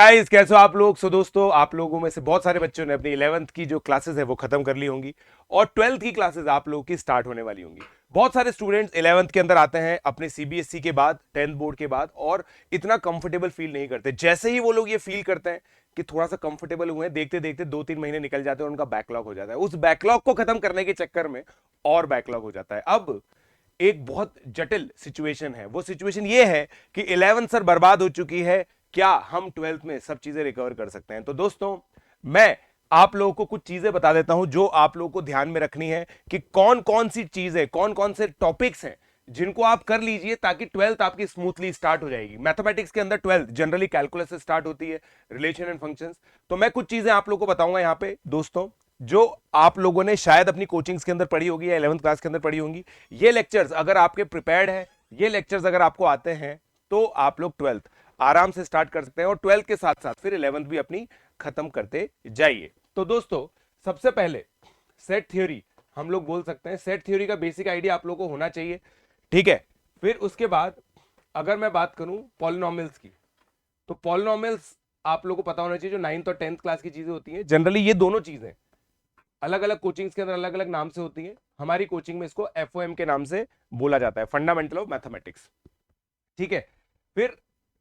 Guys कैसे हो आप लोग। दोस्तों आप लोगों में से बहुत सारे बच्चों ने अपनी 11th की जो क्लासेस है वो खत्म कर ली होंगी और 12th की क्लासेस आप लोगों की स्टार्ट होने वाली होंगी। बहुत सारे स्टूडेंट्स 11th के अंदर आते हैं अपने सीबीएसई के बाद 10th बोर्ड के बाद और इतना कंफर्टेबल फील नहीं करते। जैसे ही वो लोग ये फील करते हैं कि थोड़ा सा कंफर्टेबल हुए हैं, देखते देखते 2-3 महीने निकल जाते हैं और उनका बैकलॉग हो जाता है। उस बैकलॉग को खत्म करने के चक्कर में और बैकलॉग हो जाता है। अब एक बहुत जटिल सिचुएशन है। वो सिचुएशन ये है कि 11th सर बर्बाद हो चुकी है, क्या हम 12th में सब चीजें रिकवर कर सकते हैं? तो दोस्तों मैं आप लोगों को कुछ चीजें बता देता हूं जो आप लोगों को ध्यान में रखनी है कि कौन कौन सी चीजें, कौन कौन से टॉपिक्स हैं जिनको आप कर लीजिए ताकि 12th आपकी स्मूथली स्टार्ट हो जाएगी। मैथमेटिक्स के अंदर 12th जनरली कैलकुलस से स्टार्ट होती है, रिलेशन एंड फंक्शंस। तो मैं कुछ चीजें आप लोगों को बताऊंगा यहां पे दोस्तों, जो आप लोगों ने शायद अपनी कोचिंग्स के अंदर पढ़ी होगी या 11th क्लास के अंदर पढ़ी होंगी। ये लेक्चर्स अगर आपके प्रिपेयर्ड है, ये लेक्चर्स अगर आपको आते हैं तो आप लोग 12th आराम से स्टार्ट कर सकते हैं और 12th के साथ साथ फिर 11th भी अपनी खत्म करते जाइए। तो दोस्तों सबसे पहले सेट थ्योरी हम लोग बोल सकते हैं। सेट थ्योरी का बेसिक आइडिया आप लोगों को होना चाहिए, ठीक है। फिर उसके बाद अगर मैं बात करूं पॉलिनोमियल्स की, तो पॉलिनोमियल्स आप लोगों को पता होना चाहिए जो 9th और 10th क्लास की चीजें होती हैं। जनरली ये दोनों चीजें अलग अलग कोचिंग्स के अंदर अलग अलग नाम से होती है। हमारी कोचिंग में इसको एफओएम के नाम से बोला जाता है, फंडामेंटल ऑफ मैथमेटिक्स, ठीक है। फिर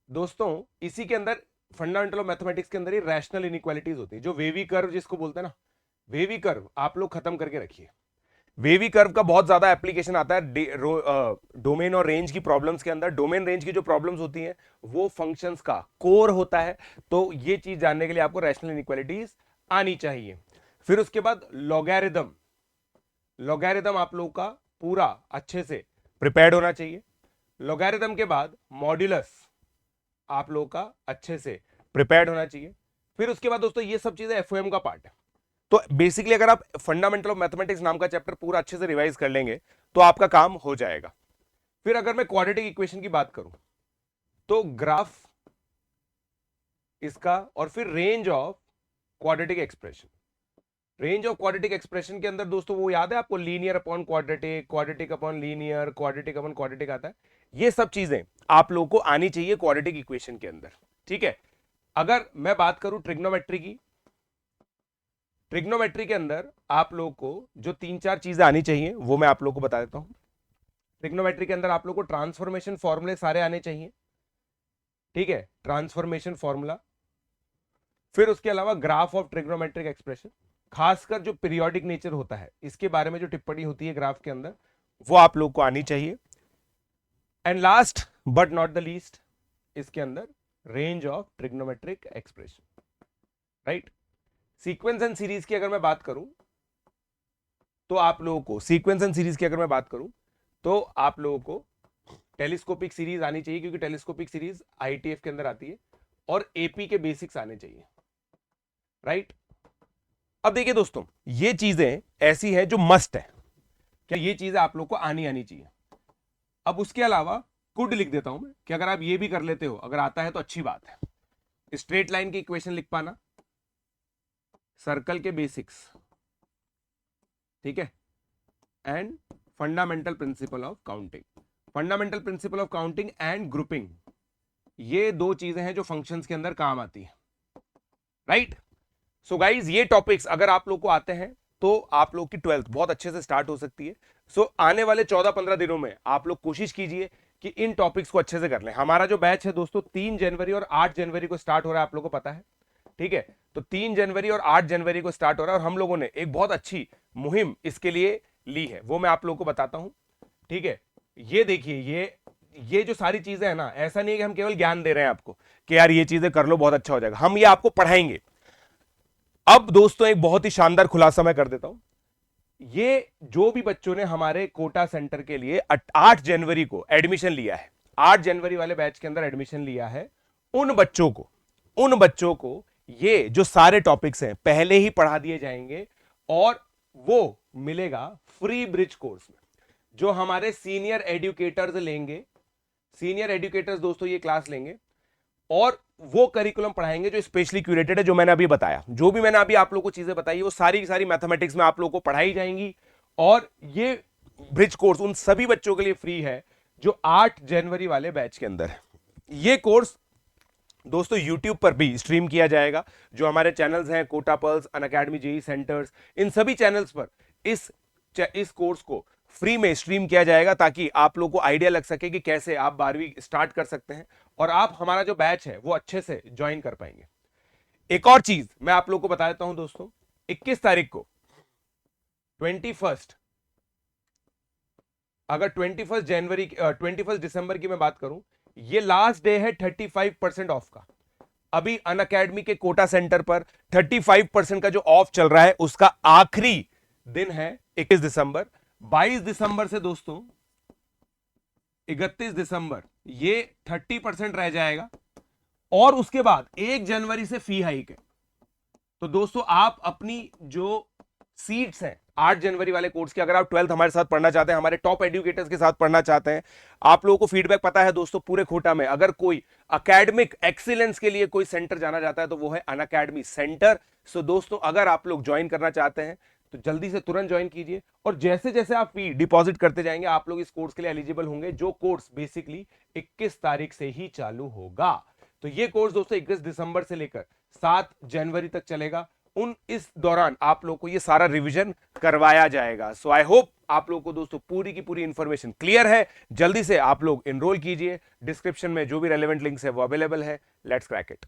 दोस्तों इसी के अंदर फंडामेंटल ऑफ मैथमेटिक्स के अंदर ही रैशनल इनइक्वालिटीज होती है, जो वेवी कर्व जिसको बोलते हैं ना, वेवी कर्व आप लोग खत्म करके रखिए। वेवी कर्व का बहुत ज्यादा एप्लीकेशन आता है डोमेन और रेंज की प्रॉब्लम्स के अंदर। डोमेन रेंज की जो प्रॉब्लम्स होती हैं वो फंक्शंस का कोर होता है, तो ये चीज जानने के लिए आपको रैशनल इनइक्वालिटीज आनी चाहिए। फिर उसके बाद लॉगैरिथम, लॉगैरिथम आप लोगों का पूरा अच्छे से प्रिपेयर्ड होना चाहिए। लॉगैरिथम के बाद मॉड्यूलस आप लोगों का अच्छे से प्रिपेयर्ड होना चाहिए। फिर उसके बाद दोस्तों ये सब चीजें एफओएम का पार्ट है। तो बेसिकली अगर आप फंडामेंटल ऑफ मैथमेटिक्स नाम का चैप्टर पूरा अच्छे से रिवाइज कर लेंगे तो आपका काम हो जाएगा। फिर अगर मैं क्वाड्रेटिक इक्वेशन की बात करूं तो ग्राफ इसका, और फिर range of quadratic expression. Range of quadratic expression के अंदर दोस्तों वो याद है आपको, linear upon quadratic, quadratic upon linear, quadratic upon quadratic आता है। ये सब चीजें आप लोगों को आनी चाहिए क्वाड्रेटिक इक्वेशन के अंदर, ठीक है। अगर मैं बात करूं ट्रिग्नोमेट्री की, ट्रिग्नोमेट्री के अंदर आप लोगों को जो 3-4 चीजें आनी चाहिए वो मैं आप लोगों को बता देता हूं। ट्रिग्नोमेट्री के अंदर आप लोगों को ट्रांसफॉर्मेशन फॉर्मूले सारे आने चाहिए, ठीक है, ट्रांसफॉर्मेशन फॉर्मूला। फिर उसके अलावा ग्राफ ऑफ ट्रिग्नोमेट्रिक एक्सप्रेशन, खासकर जो पीरियोडिक नेचर होता है इसके बारे में जो टिप्पणी होती है ग्राफ के अंदर, वो आप लोग को आनी चाहिए। And last but not the least इसके अंदर range of trigonometric expression, right. Sequence and series की अगर मैं बात करूं तो आप लोगों को, सीक्वेंस एंड सीरीज की अगर मैं बात करूं तो आप लोगों को टेलीस्कोपिक सीरीज आनी चाहिए, क्योंकि टेलीस्कोपिक सीरीज आईटीएफ के अंदर आती है, और एपी के बेसिक्स आने चाहिए, राइट। अब देखिए दोस्तों ये चीजें ऐसी है जो मस्ट है, क्या ये चीजें आप लोग को आनी आनी चाहिए। अब उसके अलावा कुड लिख देता हूं मैं कि अगर आप ये भी कर लेते हो, अगर आता है तो अच्छी बात है। स्ट्रेट लाइन की इक्वेशन लिख पाना, सर्कल के बेसिक्स, ठीक है, and fundamental principle of counting. Fundamental principle of counting and grouping, ये दो चीजें हैं जो फंक्शंस के अंदर काम आती है, राइट। सो गाइज ये टॉपिक्स अगर आप लोग को आते हैं तो आप लोग की 12th बहुत अच्छे से स्टार्ट हो सकती है। सो आने वाले 14-15 दिनों में आप लोग कोशिश कीजिए कि इन टॉपिक्स को अच्छे से कर लें। हमारा जो बैच है दोस्तों 3 जनवरी और 8 जनवरी को स्टार्ट हो रहा है, आप लोगों को पता है, ठीक है। तो 3 जनवरी और 8 जनवरी को स्टार्ट हो रहा है और हम लोगों ने एक बहुत अच्छी मुहिम इसके लिए ली है, वो मैं आप लोगों को बताता हूं, ठीक है। ये देखिए ये जो सारी चीजें हैं ना, ऐसा नहीं है कि हम केवल ज्ञान दे रहे हैं आपको कि यार ये चीजें कर लो बहुत अच्छा हो जाएगा, हम ये आपको पढ़ाएंगे। अब दोस्तों एक बहुत ही शानदार खुलासा मैं कर देता हूं। ये जो भी बच्चों ने हमारे कोटा सेंटर के लिए 8 जनवरी को एडमिशन लिया है, 8 जनवरी वाले बैच के अंदर एडमिशन लिया है, उन बच्चों को ये जो सारे टॉपिक्स हैं पहले ही पढ़ा दिए जाएंगे और वो मिलेगा फ्री ब्रिज कोर्स में, जो हमारे सीनियर एजुकेटर्स लेंगे। सीनियर एजुकेटर्स दोस्तों ये क्लास लेंगे और वो करिकुलम पढ़ाएंगे जो स्पेशली क्यूरेटेड है, जो मैंने अभी बताया, जो भी मैंने अभी आप लोगों को चीजें बताई वो सारी की सारी मैथमेटिक्स में आप लोगों को पढ़ाई जाएंगी। और ये ब्रिज कोर्स उन सभी बच्चों के लिए फ्री है जो 8 जनवरी वाले बैच के अंदर है। ये कोर्स दोस्तों YouTube पर भी स्ट्रीम किया जाएगा। जो हमारे चैनल्स हैं Kota Pearls, Unacademy, JEE centres, इन सभी चैनल्स पर इस कोर्स को फ्री में स्ट्रीम किया जाएगा, ताकि आप लोगों को आइडिया लग सके कि कैसे आप 12वीं स्टार्ट कर सकते हैं और आप हमारा जो बैच है वो अच्छे से ज्वाइन कर पाएंगे। एक और चीज मैं आप लोगों को बता देता हूं दोस्तों, 21 तारीख को 21 अगर 21 दिसंबर की मैं बात करूं, ये लास्ट डे है 35% ऑफ का। अभी अनअकैडमी के कोटा सेंटर पर 35% का जो ऑफ चल रहा है उसका आखिरी दिन है 21 दिसंबर। 22 दिसंबर से दोस्तों 31 दिसंबर ये 30% रह जाएगा और उसके बाद 1 जनवरी से फी हाइक है। तो दोस्तों आप अपनी जो सीट्स हैं 8 जनवरी वाले कोर्स की, अगर आप 12th हमारे साथ पढ़ना चाहते हैं, हमारे टॉप एजुकेटर्स के साथ पढ़ना चाहते हैं, आप लोगों को फीडबैक पता है दोस्तों, पूरे खोटा में अगर कोई एकेडमिक एक्सीलेंस के लिए कोई सेंटर जाना जाता है तो वो है अनअकैडमी सेंटर। सो दोस्तों अगर आप लोग ज्वाइन करना चाहते हैं तो जल्दी से तुरंत ज्वाइन कीजिए, और जैसे जैसे आप फी डिपॉजिट करते जाएंगे आप लोग इस कोर्स के लिए एलिजिबल होंगे, जो कोर्स बेसिकली 21 तारीख से ही चालू होगा। तो ये कोर्स दोस्तों 21 दिसंबर से लेकर 7 जनवरी तक चलेगा। इस दौरान आप लोग को ये सारा रिवीजन करवाया जाएगा। सो आई होप आप लोग को दोस्तों पूरी की पूरी इंफॉर्मेशन क्लियर है। जल्दी से आप लोग एनरोल कीजिए, डिस्क्रिप्शन में जो भी रेलेवेंट लिंक्स है वो अवेलेबल है। Let's crack it.